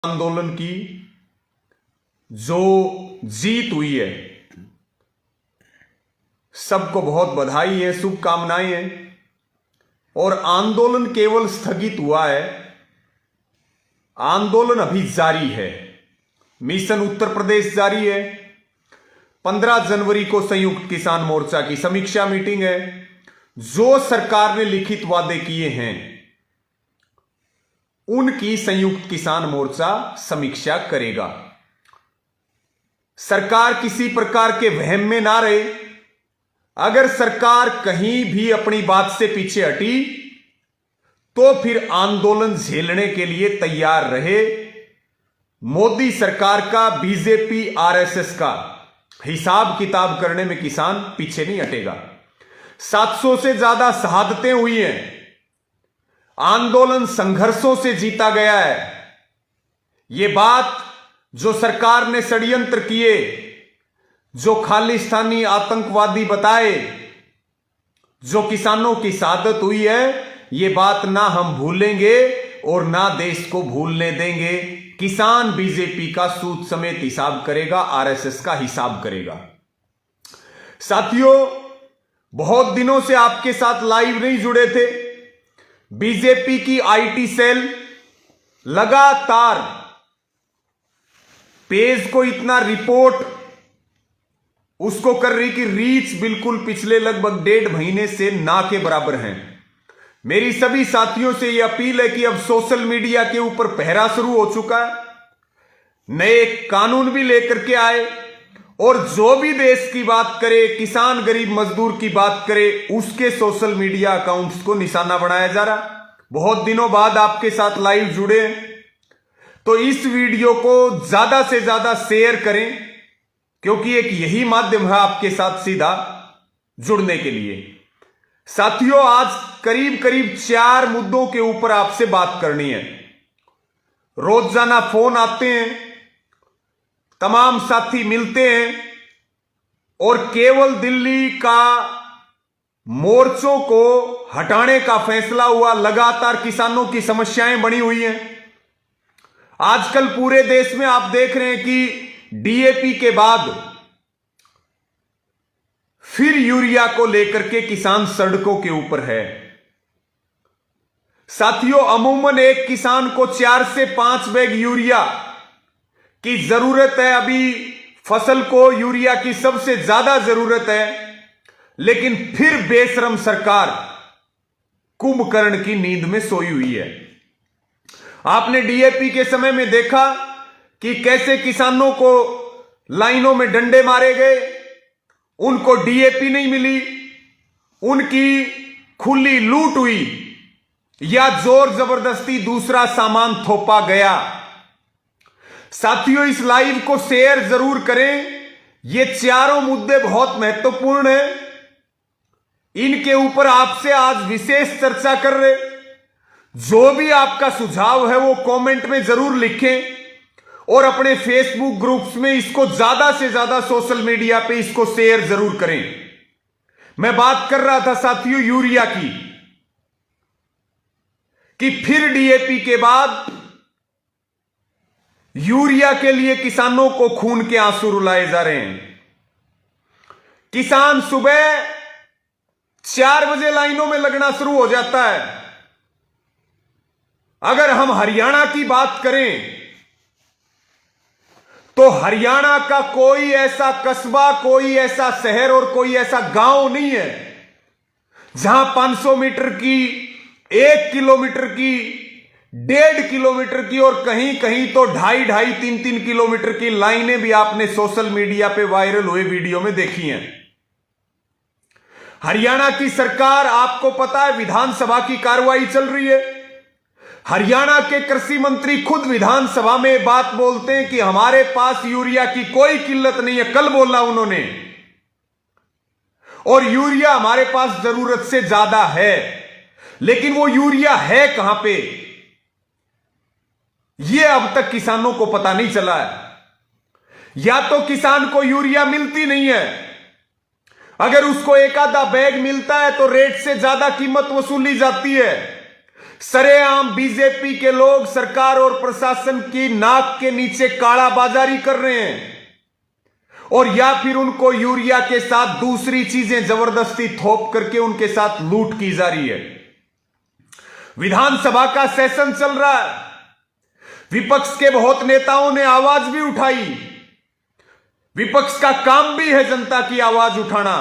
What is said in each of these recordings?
आंदोलन की जो जीत हुई है, सबको बहुत बधाई है, शुभकामनाएं हैं। और आंदोलन केवल स्थगित हुआ है, आंदोलन अभी जारी है। मिशन उत्तर प्रदेश जारी है। 15 जनवरी को संयुक्त किसान मोर्चा की समीक्षा मीटिंग है। जो सरकार ने लिखित वादे किए हैं उनकी संयुक्त किसान मोर्चा समीक्षा करेगा। सरकार किसी प्रकार के वहम में ना रहे। अगर सरकार कहीं भी अपनी बात से पीछे हटी तो फिर आंदोलन झेलने के लिए तैयार रहे। मोदी सरकार का, बीजेपी आरएसएस का हिसाब किताब करने में किसान पीछे नहीं हटेगा। 700 से ज्यादा शहादतें हुई हैं। आंदोलन संघर्षों से जीता गया है। यह बात जो सरकार ने षड्यंत्र किए, जो खालिस्तानी आतंकवादी बताए, जो किसानों की शहादत हुई है, यह बात ना हम भूलेंगे और ना देश को भूलने देंगे। किसान बीजेपी का सूद समेत हिसाब करेगा, आरएसएस का हिसाब करेगा। साथियों, बहुत दिनों से आपके साथ लाइव नहीं जुड़े थे। बीजेपी की आईटी सेल लगातार पेज को इतना रिपोर्ट उसको कर रही कि रीच बिल्कुल पिछले लगभग 1.5 महीने से ना के बराबर हैं। मेरी सभी साथियों से यह अपील है कि अब सोशल मीडिया के ऊपर पहरा शुरू हो चुका है। नए कानून भी लेकर के आए और जो भी देश की बात करे, किसान गरीब मजदूर की बात करे, उसके सोशल मीडिया अकाउंट्स को निशाना बनाया जा रहा। बहुत दिनों बाद आपके साथ लाइव जुड़े हैं, तो इस वीडियो को ज्यादा से ज्यादा शेयर करें, क्योंकि एक यही माध्यम है आपके साथ सीधा जुड़ने के लिए। साथियों, आज करीब करीब 4 मुद्दों के ऊपर आपसे बात करनी है। रोजाना फोन आते हैं, तमाम साथी मिलते हैं और केवल दिल्ली का मोर्चों को हटाने का फैसला हुआ। लगातार किसानों की समस्याएं बनी हुई हैं। आजकल पूरे देश में आप देख रहे हैं कि डीएपी के बाद फिर यूरिया को लेकर के किसान सड़कों के ऊपर है। साथियों, अमूमन एक किसान को 4 से 5 बैग यूरिया की जरूरत है। अभी फसल को यूरिया की सबसे ज्यादा जरूरत है, लेकिन फिर बेशरम सरकार कुंभकर्ण की नींद में सोई हुई है। आपने डीएपी के समय में देखा कि कैसे किसानों को लाइनों में डंडे मारे गए, उनको डीएपी नहीं मिली, उनकी खुली लूट हुई या जोर जबरदस्ती दूसरा सामान थोपा गया। साथियों, इस लाइव को शेयर जरूर करें। ये चारों मुद्दे बहुत महत्वपूर्ण हैं। इनके ऊपर आपसे आज विशेष चर्चा कर रहे। जो भी आपका सुझाव है वो कमेंट में जरूर लिखें और अपने फेसबुक ग्रुप्स में इसको ज्यादा से ज्यादा सोशल मीडिया पे इसको शेयर जरूर करें। मैं बात कर रहा था साथियों यूरिया की, कि फिर डीएपी के बाद यूरिया के लिए किसानों को खून के आंसू रुलाए जा रहे हैं। किसान सुबह 4 बजे लाइनों में लगना शुरू हो जाता है। अगर हम हरियाणा की बात करें तो हरियाणा का कोई ऐसा कस्बा, कोई ऐसा शहर और कोई ऐसा गांव नहीं है जहां 500 मीटर की, 1 किलोमीटर की, 1.5 किलोमीटर की और कहीं कहीं तो 2.5, 3 किलोमीटर की लाइनें भी आपने सोशल मीडिया पे वायरल हुए वीडियो में देखी हैं। हरियाणा की सरकार, आपको पता है, विधानसभा की कार्रवाई चल रही है। हरियाणा के कृषि मंत्री खुद विधानसभा में बात बोलते हैं कि हमारे पास यूरिया की कोई किल्लत नहीं है। कल बोला उन्होंने, और यूरिया हमारे पास जरूरत से ज्यादा है। लेकिन वो यूरिया है कहां पे, यह अब तक किसानों को पता नहीं चला है। या तो किसान को यूरिया मिलती नहीं है, अगर उसको एक आधा बैग मिलता है तो रेट से ज्यादा कीमत वसूली जाती है। सरेआम बीजेपी के लोग सरकार और प्रशासन की नाक के नीचे कालाबाजारी कर रहे हैं, और या फिर उनको यूरिया के साथ दूसरी चीजें जबरदस्ती थोप करके उनके साथ लूट की जा रही है। विधानसभा का सेशन चल रहा है, विपक्ष के बहुत नेताओं ने आवाज भी उठाई। विपक्ष का काम भी है जनता की आवाज उठाना,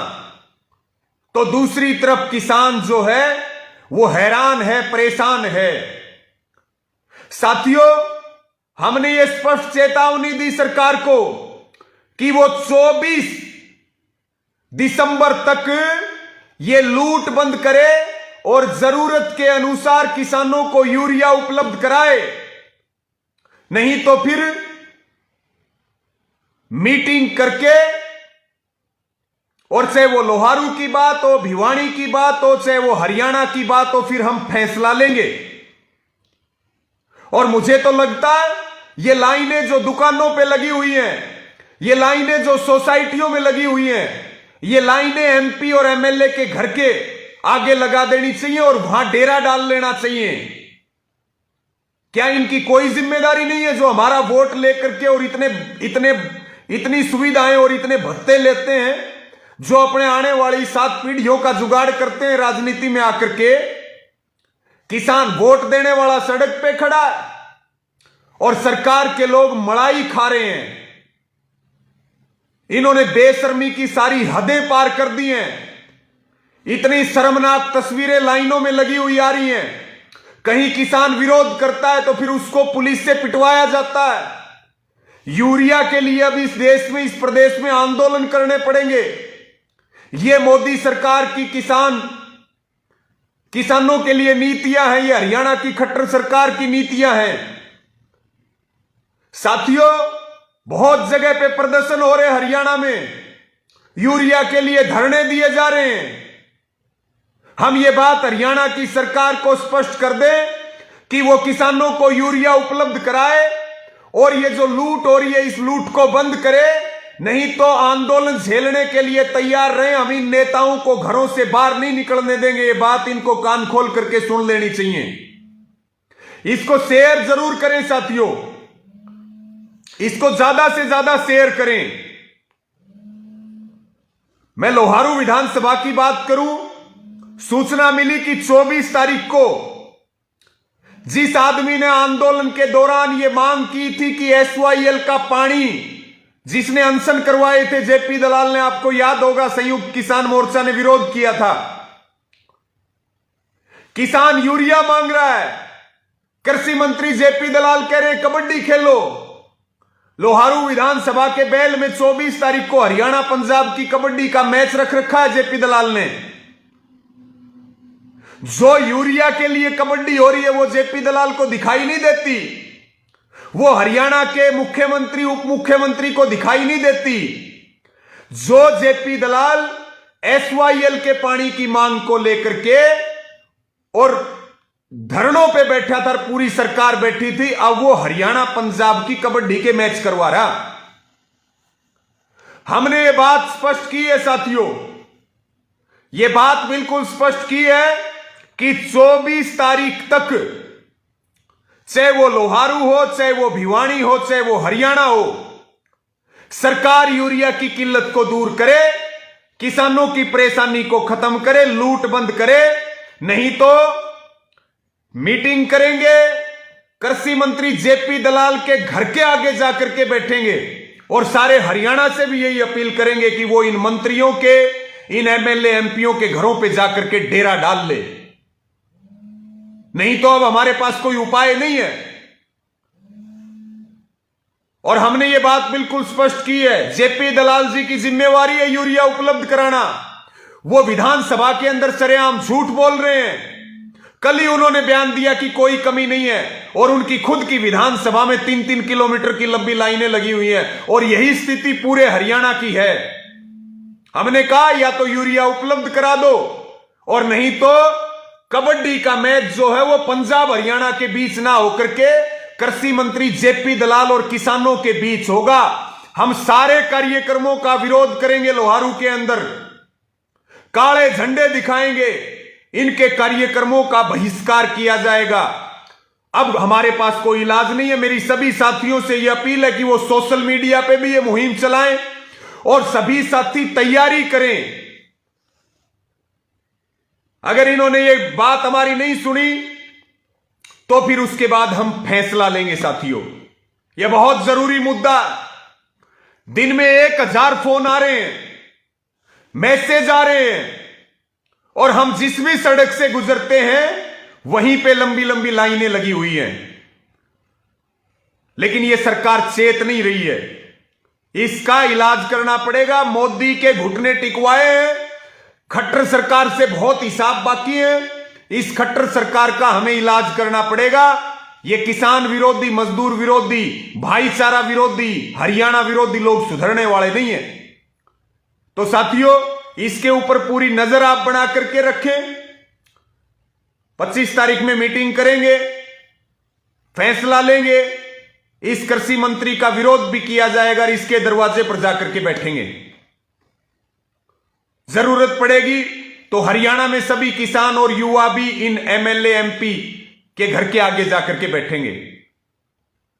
तो दूसरी तरफ किसान जो है वो हैरान है, परेशान है। साथियों, हमने ये स्पष्ट चेतावनी दी सरकार को कि वो 24 दिसंबर तक ये लूट बंद करे और जरूरत के अनुसार किसानों को यूरिया उपलब्ध कराए, नहीं तो फिर मीटिंग करके, और चाहे वो लोहारू की बात हो, भिवानी की बात हो, चाहे वो हरियाणा की बात हो, फिर हम फैसला लेंगे। और मुझे तो लगता है ये लाइनें जो दुकानों पे लगी हुई हैं, ये लाइनें जो सोसाइटियों में लगी हुई हैं, ये लाइनें एमपी और एमएलए के घर के आगे लगा देनी चाहिए और वहां डेरा डाल लेना चाहिए। क्या इनकी कोई जिम्मेदारी नहीं है जो हमारा वोट लेकर के और इतनी सुविधाएं और इतने भत्ते लेते हैं, जो अपने आने वाली 7 पीढ़ियों का जुगाड़ करते हैं राजनीति में आकर के। किसान वोट देने वाला सड़क पे खड़ा है और सरकार के लोग मलाई खा रहे हैं। इन्होंने बेशर्मी की सारी हदें पार कर दी हैं। इतनी शर्मनाक तस्वीरें लाइनों में लगी हुई आ रही हैं। कहीं किसान विरोध करता है तो फिर उसको पुलिस से पिटवाया जाता है। यूरिया के लिए अब इस देश में, इस प्रदेश में आंदोलन करने पड़ेंगे। ये मोदी सरकार की किसानों के लिए नीतियां हैं, ये हरियाणा की खट्टर सरकार की नीतियां हैं। साथियों, बहुत जगह पे प्रदर्शन हो रहे हरियाणा में, यूरिया के लिए धरने दिए जा रहे हैं। हम ये बात हरियाणा की सरकार को स्पष्ट कर दें कि वो किसानों को यूरिया उपलब्ध कराए और ये जो लूट हो रही है इस लूट को बंद करे, नहीं तो आंदोलन झेलने के लिए तैयार रहे। हम इन नेताओं को घरों से बाहर नहीं निकलने देंगे। ये बात इनको कान खोल करके सुन लेनी चाहिए। इसको शेयर जरूर करें साथियों, इसको ज्यादा से ज्यादा शेयर करें। मैं लोहारू विधानसभा की बात करूं, सूचना मिली कि 24 तारीख को जिस आदमी ने आंदोलन के दौरान यह मांग की थी कि SYL का पानी, जिसने अनशन करवाए थे जेपी दलाल ने, आपको याद होगा संयुक्त किसान मोर्चा ने विरोध किया था। किसान यूरिया मांग रहा है, कृषि मंत्री जेपी दलाल कह रहे हैं कबड्डी खेलो। लोहारू विधानसभा के बैल में 24 तारीख को हरियाणा पंजाब की कबड्डी का मैच रख रखा है जेपी दलाल ने। जो यूरिया के लिए कबड्डी हो रही है वो जेपी दलाल को दिखाई नहीं देती, वो हरियाणा के मुख्यमंत्री उप मुख्यमंत्री को दिखाई नहीं देती। जो जेपी दलाल SYL के पानी की मांग को लेकर के और धरनों पे बैठा था, पूरी सरकार बैठी थी, अब वो हरियाणा पंजाब की कबड्डी के मैच करवा रहा। हमने ये बात स्पष्ट की है साथियों, ये बात बिल्कुल स्पष्ट की है कि 24 तारीख तक, चाहे वो लोहारू हो, चाहे वो भिवानी हो, चाहे वो हरियाणा हो, सरकार यूरिया की किल्लत को दूर करे, किसानों की परेशानी को खत्म करे, लूट बंद करे। नहीं तो मीटिंग करेंगे, कृषि मंत्री जेपी दलाल के घर के आगे जाकर के बैठेंगे और सारे हरियाणा से भी यही अपील करेंगे कि वो इन मंत्रियों के, इन MLA MPओं के घरों पे जाकर के डेरा डाल ले। नहीं तो अब हमारे पास कोई उपाय नहीं है। और हमने ये बात बिल्कुल स्पष्ट की है, जेपी दलाल जी की जिम्मेवारी है यूरिया उपलब्ध कराना। वो विधानसभा के अंदर सरेआम झूठ बोल रहे हैं। कल ही उन्होंने बयान दिया कि कोई कमी नहीं है, और उनकी खुद की विधानसभा में 3-3 किलोमीटर की लंबी लाइनें लगी हुई हैं, और यही स्थिति पूरे हरियाणा की है। हमने कहा या तो यूरिया उपलब्ध करा दो, और नहीं तो कबड्डी का मैच जो है वो पंजाब हरियाणा के बीच ना होकर के कृषि मंत्री जेपी दलाल और किसानों के बीच होगा। हम सारे कार्यक्रमों का विरोध करेंगे। लोहारू के अंदर काले झंडे दिखाएंगे, इनके कार्यक्रमों का बहिष्कार किया जाएगा। अब हमारे पास कोई इलाज नहीं है। मेरी सभी साथियों से यह अपील है कि वो सोशल मीडिया पे भी ये मुहिम चलाएं और सभी साथी तैयारी करें। अगर इन्होंने ये बात हमारी नहीं सुनी तो फिर उसके बाद हम फैसला लेंगे। साथियों, यह बहुत जरूरी मुद्दा। दिन में 1000 फोन आ रहे हैं, मैसेज आ रहे हैं, और हम जिस भी सड़क से गुजरते हैं वहीं पे लंबी लंबी लाइनें लगी हुई हैं। लेकिन यह सरकार चेत नहीं रही है। इसका इलाज करना पड़ेगा। मोदी के घुटने टिकवाए हैं। खट्टर सरकार से बहुत हिसाब बाकी है। इस खट्टर सरकार का हमें इलाज करना पड़ेगा। ये किसान विरोधी, मजदूर विरोधी, भाईचारा विरोधी, हरियाणा विरोधी लोग सुधरने वाले नहीं है। तो साथियों, इसके ऊपर पूरी नजर आप बना करके रखें। 25 तारीख में मीटिंग करेंगे, फैसला लेंगे। इस कृषि मंत्री का विरोध भी किया जाएगा और इसके दरवाजे पर जाकर के बैठेंगे। जरूरत पड़ेगी तो हरियाणा में सभी किसान और युवा भी इन एमएलए एमपी के घर के आगे जाकर के बैठेंगे।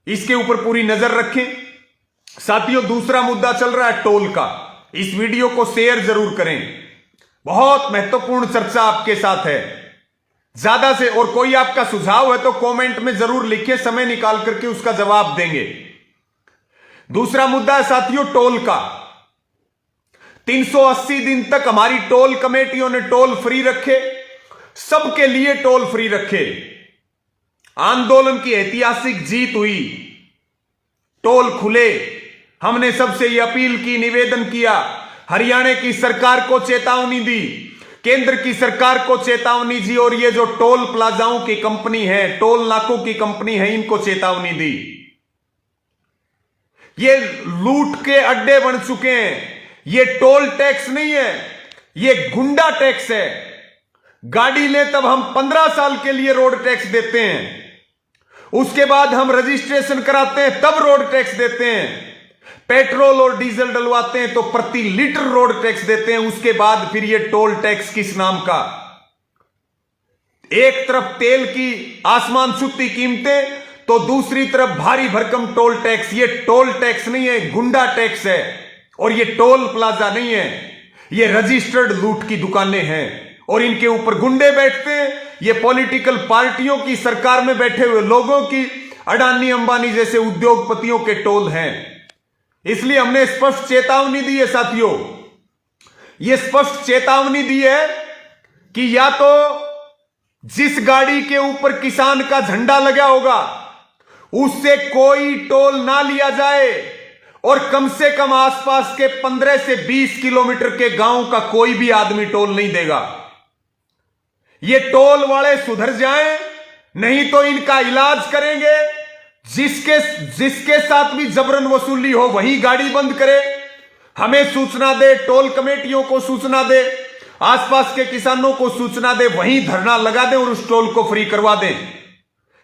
इसके ऊपर पूरी नजर रखें। साथियों, दूसरा मुद्दा चल रहा है टोल का। इस वीडियो को शेयर जरूर करें। बहुत महत्वपूर्ण चर्चा आपके साथ है। ज्यादा से, और कोई आपका सुझाव है तो कमेंट में जरूर लिखिए, समय निकाल करके उसका जवाब देंगे। दूसरा मुद्दा है साथियों टोल का। 380 दिन तक हमारी टोल कमेटियों ने टोल फ्री रखे, सबके लिए टोल फ्री रखे। आंदोलन की ऐतिहासिक जीत हुई। टोल खुले। हमने सबसे यह अपील की, निवेदन किया, हरियाणा की सरकार को चेतावनी दी, केंद्र की सरकार को चेतावनी दी, और ये जो टोल प्लाजाओं की कंपनी है, टोल नाकों की कंपनी है, इनको चेतावनी दी। ये लूट के अड्डे बन चुके हैं। ये टोल टैक्स नहीं है, ये गुंडा टैक्स है। गाड़ी ले तब हम 15 साल के लिए रोड टैक्स देते हैं, उसके बाद हम रजिस्ट्रेशन कराते हैं तब रोड टैक्स देते हैं। पेट्रोल और डीजल डलवाते हैं तो प्रति लीटर रोड टैक्स देते हैं, उसके बाद फिर ये टोल टैक्स किस नाम का। एक तरफ तेल की आसमान छूती कीमतें तो दूसरी तरफ भारी भरकम टोल टैक्स। ये टोल टैक्स नहीं है, गुंडा टैक्स है। और ये टोल प्लाजा नहीं है, ये रजिस्टर्ड लूट की दुकानें हैं और इनके ऊपर गुंडे बैठते हैं। ये पॉलिटिकल पार्टियों की सरकार में बैठे हुए लोगों की, अडानी अंबानी जैसे उद्योगपतियों के टोल हैं। इसलिए हमने स्पष्ट चेतावनी दी है साथियों। ये स्पष्ट चेतावनी दी है कि या तो जिस गाड़ी के ऊपर किसान का झंडा लगा होगा उससे कोई टोल ना लिया जाए, और कम से कम आसपास के 15 से 20 किलोमीटर के गांव का कोई भी आदमी टोल नहीं देगा। ये टोल वाले सुधर जाएं, नहीं तो इनका इलाज करेंगे। जिसके साथ भी जबरन वसूली हो वही गाड़ी बंद करे, हमें सूचना दे, टोल कमेटियों को सूचना दे, आसपास के किसानों को सूचना दे, वहीं धरना लगा दें और उस टोल को फ्री करवा दें।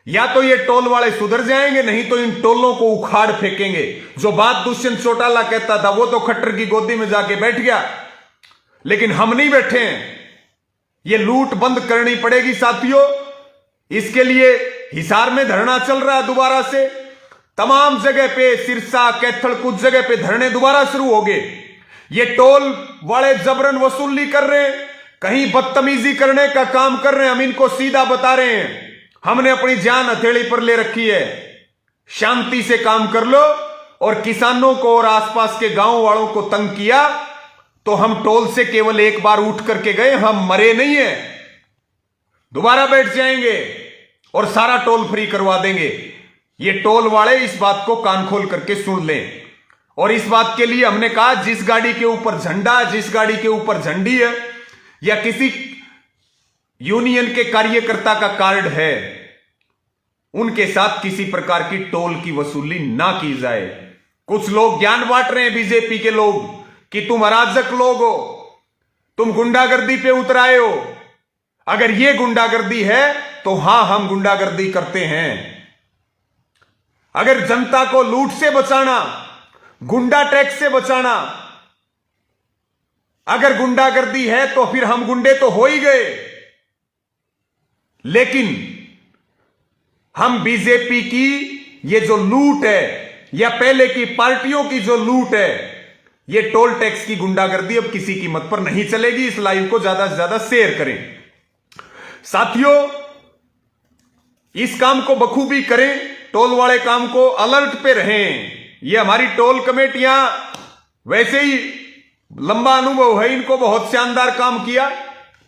या तो ये टोल वाले सुधर जाएंगे, नहीं तो इन टोलों को उखाड़ फेंकेंगे। जो बात दुष्यंत चौटाला कहता था वो तो खट्टर की गोदी में जाके बैठ गया, लेकिन हम नहीं बैठे हैं। ये लूट बंद करनी पड़ेगी साथियों। इसके लिए हिसार में धरना चल रहा है दोबारा से। तमाम जगह पे, सिरसा, कैथल, कुछ जगह पे धरने दोबारा शुरू हो गए। ये टोल वाले जबरन वसूली कर रहे हैं, कहीं बदतमीजी करने का काम कर रहे हैं। हम इनको सीधा बता रहे हैं, हमने अपनी जान हथेली पर ले रखी है। शांति से काम कर लो, और किसानों को और आसपास के गांव वालों को तंग किया तो हम टोल से केवल एक बार उठ करके गए, हम मरे नहीं है। दोबारा बैठ जाएंगे और सारा टोल फ्री करवा देंगे। ये टोल वाले इस बात को कान खोल करके सुन लें। और इस बात के लिए हमने कहा, जिस गाड़ी के ऊपर झंडा, जिस गाड़ी के ऊपर झंडी है, या किसी यूनियन के कार्यकर्ता का कार्ड है, उनके साथ किसी प्रकार की टोल की वसूली ना की जाए। कुछ लोग ज्ञान बांट रहे हैं, बीजेपी के लोग, कि तुम अराजक लोग हो, तुम गुंडागर्दी पे उतर आए हो। अगर ये गुंडागर्दी है तो हां, हम गुंडागर्दी करते हैं। अगर जनता को लूट से बचाना, गुंडा टैक्स से बचाना, अगर गुंडागर्दी है तो फिर हम गुंडे तो हो ही गए। लेकिन हम बीजेपी की ये जो लूट है या पहले की पार्टियों की जो लूट है, ये टोल टैक्स की गुंडागर्दी अब किसी कीमत पर नहीं चलेगी। इस लाइव को ज्यादा से ज्यादा शेयर करें साथियों, इस काम को बखूबी करें, टोल वाले काम को अलर्ट पे रहें। ये हमारी टोल कमेटियां वैसे ही लंबा अनुभव है, इनको बहुत शानदार काम किया,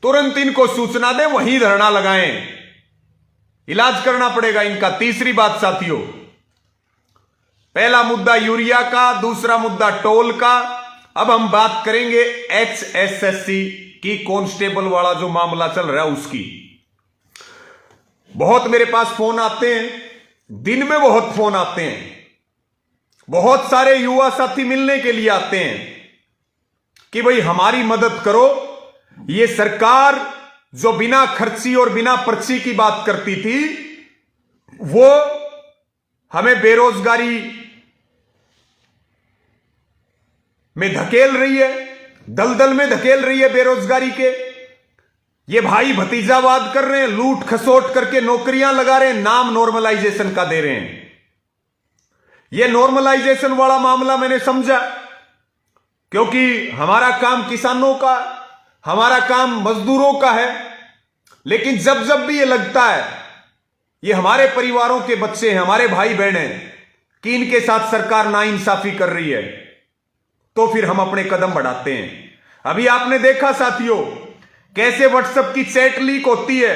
तुरंत इनको सूचना दें, वहीं धरना लगाएं, इलाज करना पड़ेगा इनका। तीसरी बात साथियों, पहला मुद्दा यूरिया का, दूसरा मुद्दा टोल का। अब हम बात करेंगे HSSC की, कांस्टेबल वाला जो मामला चल रहा है उसकी। बहुत मेरे पास फोन आते हैं, दिन में बहुत फोन आते हैं, बहुत सारे युवा साथी मिलने के लिए आते हैं कि भाई हमारी मदद करो। ये सरकार जो बिना खर्ची और बिना पर्ची की बात करती थी, वो हमें बेरोजगारी में धकेल रही है, दलदल में धकेल रही है बेरोजगारी के। ये भाई भतीजावाद कर रहे हैं, लूट खसोट करके नौकरियां लगा रहे हैं, नाम नॉर्मलाइजेशन का दे रहे हैं। ये नॉर्मलाइजेशन वाला मामला मैंने समझा, क्योंकि हमारा काम किसानों का, हमारा काम मजदूरों का है। लेकिन जब जब भी ये लगता है ये हमारे परिवारों के बच्चे हैं, हमारे भाई बहन हैं, कि इनके साथ सरकार नाइंसाफी कर रही है, तो फिर हम अपने कदम बढ़ाते हैं। अभी आपने देखा साथियों कैसे व्हाट्सएप की चैट लीक होती है,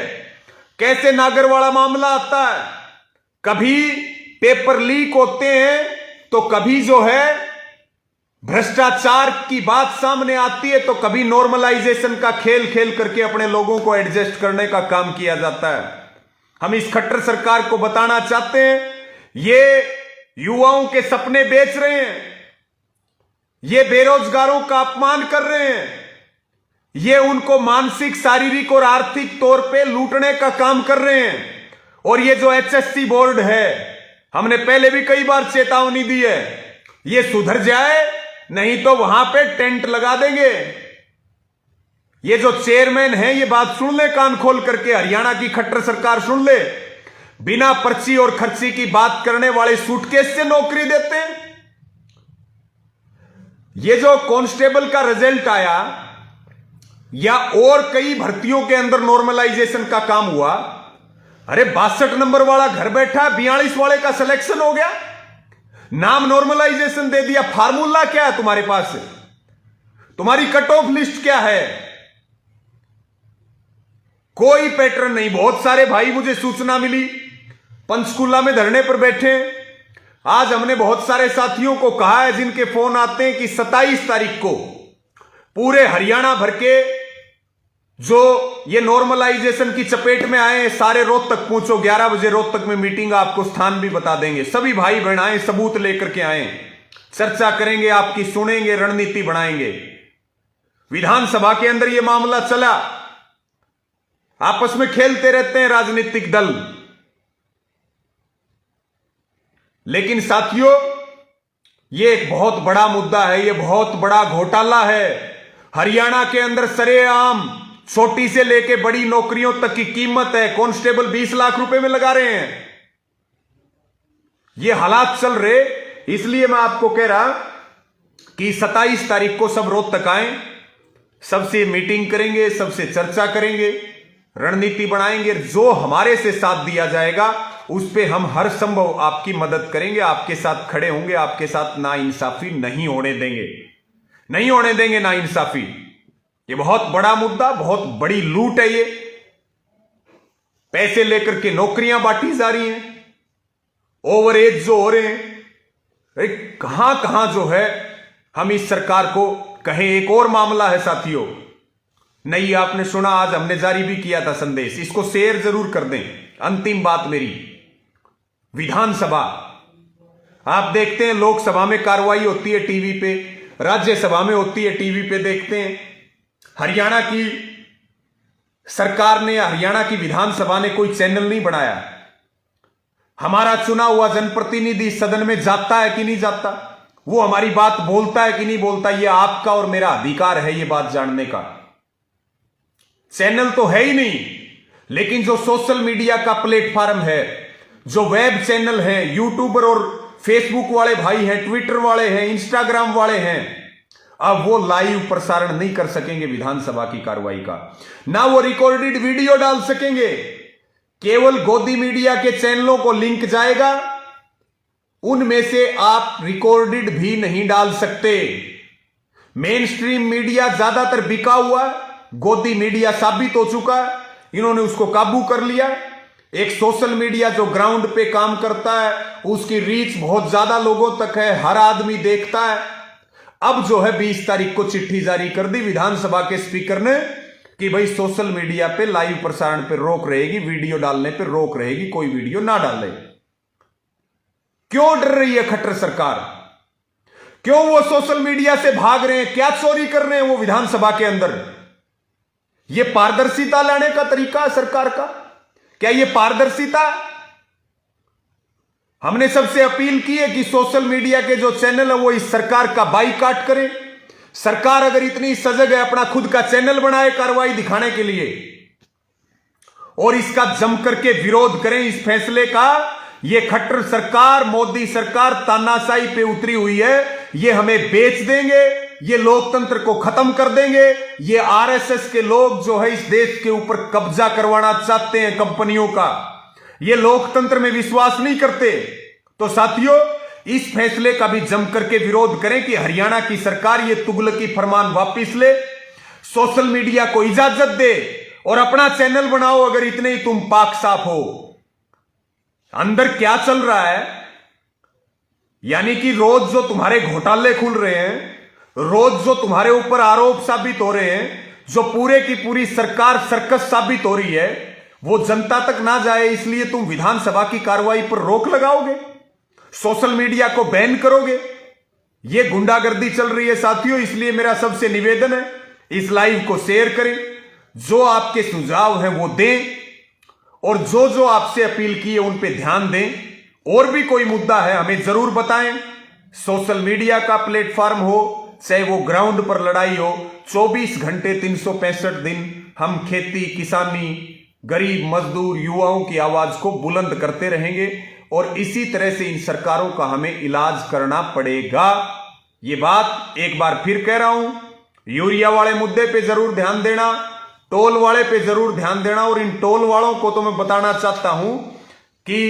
कैसे नागरवाड़ा मामला आता है, कभी पेपर लीक होते हैं, तो कभी जो है भ्रष्टाचार की बात सामने आती है, तो कभी नॉर्मलाइजेशन का खेल खेल करके अपने लोगों को एडजस्ट करने का काम किया जाता है। हम इस खट्टर सरकार को बताना चाहते हैं, ये युवाओं के सपने बेच रहे हैं, ये बेरोजगारों का अपमान कर रहे हैं, ये उनको मानसिक, शारीरिक और आर्थिक तौर पे लूटने का काम कर रहे हैं। और ये जो HSC बोर्ड है, हमने पहले भी कई बार चेतावनी दी है, ये सुधर जाए, नहीं तो वहां पे टेंट लगा देंगे। ये जो चेयरमैन है, ये बात सुन ले कान खोल करके, हरियाणा की खट्टर सरकार सुन ले, बिना पर्ची और खर्ची की बात करने वाले सूटकेस से नौकरी देते हैं। ये जो कांस्टेबल का रिजल्ट आया या और कई भर्तियों के अंदर नॉर्मलाइजेशन का काम हुआ, अरे 62 नंबर वाला घर बैठा, 42 वाले का सिलेक्शन हो गया, नाम नॉर्मलाइजेशन दे दिया। फार्मूला क्या है तुम्हारे पास? तुम्हारी कट ऑफ लिस्ट क्या है? कोई पैटर्न नहीं। बहुत सारे भाई, मुझे सूचना मिली, पंचकुला में धरने पर बैठे। आज हमने बहुत सारे साथियों को कहा है, जिनके फोन आते हैं, कि 27 तारीख को पूरे हरियाणा भर के जो ये नॉर्मलाइजेशन की चपेट में आए, सारे रोहतक पहुंचो। 11 बजे रोहतक में मीटिंग, आपको स्थान भी बता देंगे। सभी भाई बहन आए, सबूत लेकर के आए, चर्चा करेंगे, आपकी सुनेंगे, रणनीति बनाएंगे। विधानसभा के अंदर ये मामला चला, आपस में खेलते रहते हैं राजनीतिक दल। लेकिन साथियों, ये एक बहुत बड़ा मुद्दा है, ये बहुत बड़ा घोटाला है। हरियाणा के अंदर सरेआम छोटी से लेके बड़ी नौकरियों तक की कीमत है, कांस्टेबल 20 लाख रुपए में लगा रहे हैं। ये हालात चल रहे, इसलिए मैं आपको कह रहा कि 27 तारीख को सब रोहतक आए, सबसे मीटिंग करेंगे, सबसे चर्चा करेंगे, रणनीति बनाएंगे। जो हमारे से साथ दिया जाएगा उस पे हम हर संभव आपकी मदद करेंगे, आपके साथ खड़े होंगे, आपके साथ नाइंसाफी नहीं होने देंगे, नहीं होने देंगे नाइंसाफी। ये बहुत बड़ा मुद्दा, बहुत बड़ी लूट है। ये पैसे लेकर के नौकरियां बांटी जा रही हैं, ओवर एज जो हो रहे हैं, कहां कहां जो है हम इस सरकार को कहें। एक और मामला है साथियों, नहीं आपने सुना, आज हमने जारी भी किया था संदेश, इसको शेयर जरूर कर दें। अंतिम बात मेरी, विधानसभा, आप देखते हैं लोकसभा में कार्रवाई होती है टीवी पे, राज्यसभा में होती है टीवी पे, देखते हैं हरियाणा की सरकार ने, हरियाणा की विधानसभा ने कोई चैनल नहीं बनाया। हमारा चुना हुआ जनप्रतिनिधि सदन में जाता है कि नहीं जाता, वो हमारी बात बोलता है कि नहीं बोलता, ये आपका और मेरा अधिकार है ये बात जानने का। चैनल तो है ही नहीं, लेकिन जो सोशल मीडिया का प्लेटफॉर्म है, जो वेब चैनल है, यूट्यूबर और फेसबुक वाले भाई हैं, ट्विटर वाले हैं, इंस्टाग्राम वाले हैं, अब वो लाइव प्रसारण नहीं कर सकेंगे विधानसभा की कार्रवाई का, ना वो रिकॉर्डेड वीडियो डाल सकेंगे। केवल गोदी मीडिया के चैनलों को लिंक जाएगा, उनमें से आप रिकॉर्डेड भी नहीं डाल सकते। मेन स्ट्रीम मीडिया ज्यादातर बिका हुआ, गोदी मीडिया साबित हो चुका है, इन्होंने उसको काबू कर लिया। एक सोशल मीडिया जो ग्राउंड पे काम करता है, उसकी रीच बहुत ज्यादा लोगों तक है, हर आदमी देखता है। अब जो है 20 तारीख को चिट्ठी जारी कर दी विधानसभा के स्पीकर ने कि भाई सोशल मीडिया पे लाइव प्रसारण पे रोक रहेगी, वीडियो डालने पे रोक रहेगी, कोई वीडियो ना डाले। क्यों डर रही है खट्टर सरकार? क्यों वो सोशल मीडिया से भाग रहे हैं? क्या चोरी कर रहे हैं वो विधानसभा के अंदर? ये पारदर्शिता लाने का तरीका है सरकार का? क्या ये पारदर्शिता? हमने सबसे अपील की है कि सोशल मीडिया के जो चैनल है वो इस सरकार का बाइकाट करें। सरकार अगर इतनी सजग है, अपना खुद का चैनल बनाए कार्रवाई दिखाने के लिए, और इसका जम करके विरोध करें इस फैसले का। ये खट्टर सरकार, मोदी सरकार तानाशाही पे उतरी हुई है, ये हमें बेच देंगे, ये लोकतंत्र को खत्म कर देंगे। ये आरएसएस के लोग जो है इस देश के ऊपर कब्जा करवाना चाहते हैं कंपनियों का, ये लोकतंत्र में विश्वास नहीं करते। तो साथियों, इस फैसले का भी जम करके विरोध करें कि हरियाणा की सरकार ये तुगलकी फरमान वापस ले, सोशल मीडिया को इजाजत दे और अपना चैनल बनाओ अगर इतने ही तुम पाक साफ हो। अंदर क्या चल रहा है? यानी कि रोज जो तुम्हारे घोटाले खुल रहे हैं, रोज जो तुम्हारे ऊपर आरोप साबित हो रहे हैं, जो पूरे की पूरी सरकार सर्कस साबित हो रही है, वो जनता तक ना जाए इसलिए तुम विधानसभा की कार्रवाई पर रोक लगाओगे, सोशल मीडिया को बैन करोगे। ये गुंडागर्दी चल रही है साथियों। इसलिए मेरा सबसे निवेदन है, इस लाइव को शेयर करें, जो आपके सुझाव हैं वो दें, और जो जो आपसे अपील की है उन पे ध्यान दें। और भी कोई मुद्दा है हमें जरूर बताएं। सोशल मीडिया का प्लेटफॉर्म हो, चाहे वो ग्राउंड पर लड़ाई हो, 24 घंटे 365 दिन हम खेती, किसानी, गरीब, मजदूर, युवाओं की आवाज को बुलंद करते रहेंगे, और इसी तरह से इन सरकारों का हमें इलाज करना पड़ेगा। ये बात एक बार फिर कह रहा हूं, यूरिया वाले मुद्दे पे जरूर ध्यान देना, टोल वाले पे जरूर ध्यान देना। और इन टोल वालों को तो मैं बताना चाहता हूं कि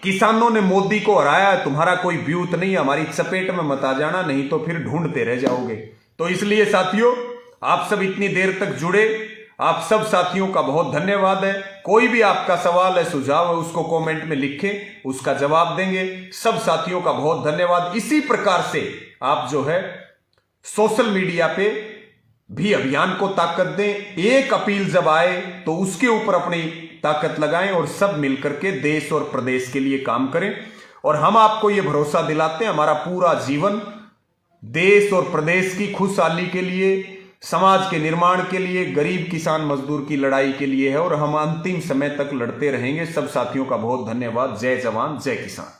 किसानों ने मोदी को हराया, तुम्हारा कोई ब्यूत नहीं, हमारी चपेट में मत आ जाना, नहीं तो फिर ढूंढते रह जाओगे। तो इसलिए साथियों, आप सब इतनी देर तक जुड़े, आप सब साथियों का बहुत धन्यवाद है। कोई भी आपका सवाल है, सुझाव है, उसको कमेंट में लिखें, उसका जवाब देंगे। सब साथियों का बहुत धन्यवाद। इसी प्रकार से आप जो है सोशल मीडिया पे भी अभियान को ताकत दें। एक अपील जब आए तो उसके ऊपर अपनी ताकत लगाएं और सब मिलकर के देश और प्रदेश के लिए काम करें। और हम आपको यह भरोसा दिलाते हैं, हमारा पूरा जीवन देश और प्रदेश की खुशहाली के लिए, समाज के निर्माण के लिए, गरीब किसान मजदूर की लड़ाई के लिए है, और हम अंतिम समय तक लड़ते रहेंगे। सब साथियों का बहुत धन्यवाद। जय जवान, जय किसान।